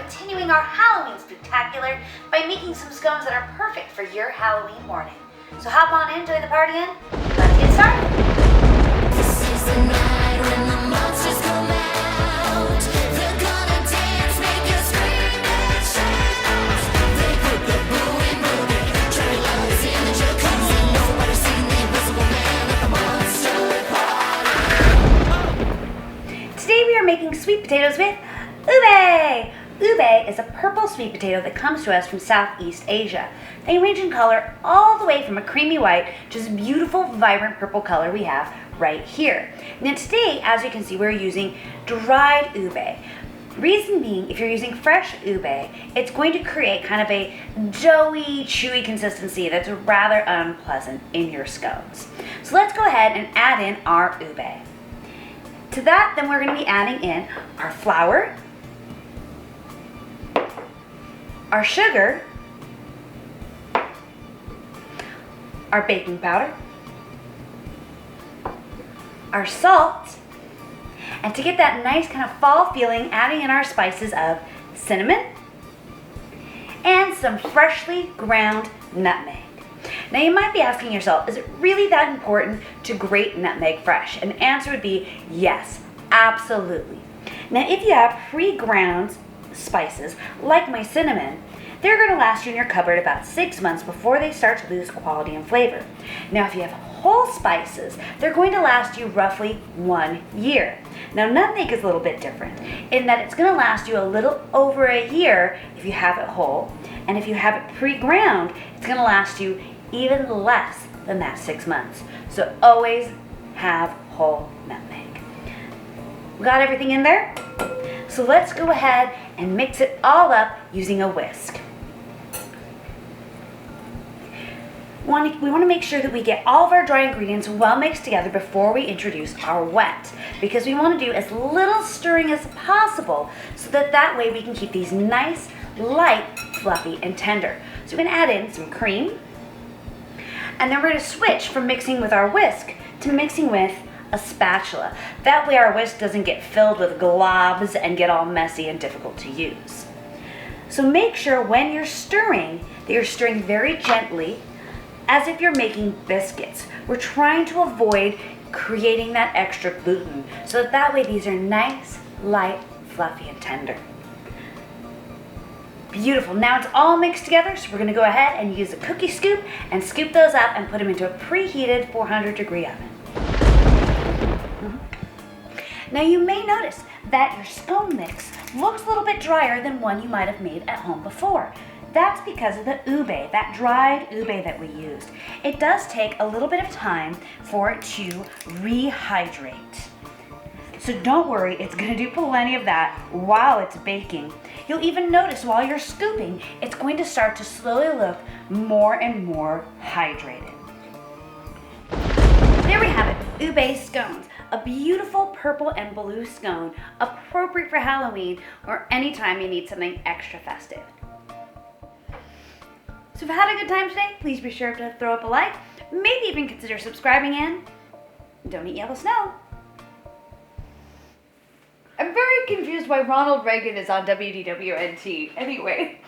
continuing our Halloween spectacular by making some scones that are perfect for your Halloween morning. So hop on in, join the party in. Let's get started. This is the night when the monsters come out. They're gonna dance, make you scream and shout. They put the boo in boogie, try lights in the jacuzzi. Nobody's seen the invisible man at the monster party. Today we are making sweet potatoes with ube. Ube is a purple sweet potato that comes to us from Southeast Asia. They range in color all the way from a creamy white to this beautiful, vibrant purple color we have right here. Now today, as you can see, we're using dried ube. Reason being, if you're using fresh ube, it's going to create kind of a doughy, chewy consistency that's rather unpleasant in your scones. So let's go ahead and add in our ube. To that, then we're going to be adding in our flour, our sugar, our baking powder, our salt, and to get that nice kind of fall feeling, adding in our spices of cinnamon and some freshly ground nutmeg. Now you might be asking yourself, is it really that important to grate nutmeg fresh? And the answer would be yes, absolutely. Now if you have pre-ground spices like my cinnamon, they're going to last you in your cupboard about 6 months before they start to lose quality and flavor. Now if you have whole spices, they're going to last you roughly 1 year. Now nutmeg is a little bit different in that it's going to last you a little over a year if you have it whole, and if you have it pre-ground, it's going to last you even less than that 6 months. So always have whole nutmeg. We got everything in there? So let's go ahead and mix it all up using a whisk. We want to make sure that we get all of our dry ingredients well mixed together before we introduce our wet, because we want to do as little stirring as possible so that way we can keep these nice, light, fluffy, and tender. So we're going to add in some cream, and then we're going to switch from mixing with our whisk to mixing with a spatula. That way our whisk doesn't get filled with globs and get all messy and difficult to use. So make sure when you're stirring that you're stirring very gently, as if you're making biscuits. We're trying to avoid creating that extra gluten so that way these are nice, light, fluffy, and tender. Beautiful. Now it's all mixed together, so we're going to go ahead and use a cookie scoop and scoop those up and put them into a preheated 400-degree oven. Now you may notice that your scone mix looks a little bit drier than one you might have made at home before. That's because of the ube, that dried ube that we used. It does take a little bit of time for it to rehydrate. So don't worry, it's going to do plenty of that while it's baking. You'll even notice while you're scooping, it's going to start to slowly look more and more hydrated. There we have it, ube scones. A beautiful purple and blue scone, appropriate for Halloween or anytime you need something extra festive. So if you've had a good time today, please be sure to throw up a like, maybe even consider subscribing, and don't eat yellow snow. I'm very confused why Ronald Reagan is on WDWNT. Anyway.